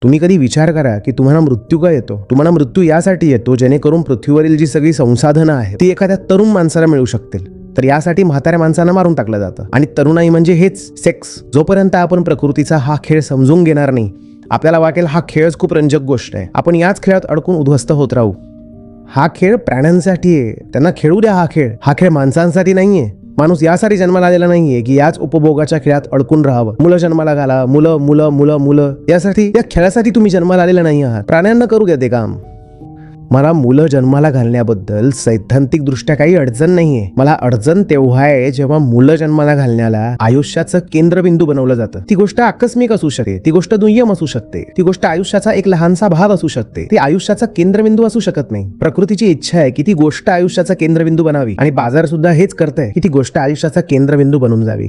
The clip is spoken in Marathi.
तुम्ही कधी विचार करा की तुम्हाला मृत्यू का येतो? तुम्हाला मृत्यू यासाठी येतो जेणेकरून पृथ्वीवरील जी सगळी संसाधनं आहेत ती एखाद्या तरुण माणसाला मिळू शकतील. तर यासाठी म्हाताऱ्या माणसांना मारून टाकलं जातं. आणि तरुणाई म्हणजे हेच सेक्स. जोपर्यंत आपण प्रकृतीचा हा खेळ समजून घेणार नाही, आपल्याला वाटेल हा खेळच खूप रंजक गोष्ट आहे, आपण याच खेळात अडकून उद्ध्वस्त होत राहू. हा खेळ प्राण्यांसाठी आहे, त्यांना खेळू द्या. हा खेळ माणसांसाठी नाहीये. माणूस यासाठी जन्माला आलेला नाहीये की याच उपभोगाच्या खेळात अडकून राहावं. मुलं जन्माला घाला, मुलं मुलं मुलं मुलं, यासाठी, या खेळासाठी तुम्ही जन्माला आलेला नाही आहात. प्राण्यांना करू द्या ते काम. मला मुलं जन्माला घालण्याबद्दल सैद्धांतिक दृष्ट्या काही अडचण नाहीये. मला अडचण तेव्हा आहे जेव्हा मुलं जन्माला घालण्याला आयुष्याचं केंद्रबिंदू बनवलं जातं. ती गोष्ट आकस्मिक असू शकते, ती गोष्ट दुय्यम असू शकते, ती गोष्ट आयुष्याचा एक लहानसा भाग असू शकते, ती आयुष्याचा केंद्रबिंदू असू शकत नाही. प्रकृतीची इच्छा आहे की ती गोष्ट आयुष्याचा केंद्रबिंदू बनावी आणि बाजार सुद्धा हेच करतंय की ती गोष्ट आयुष्याचा केंद्रबिंदू बनून जावी.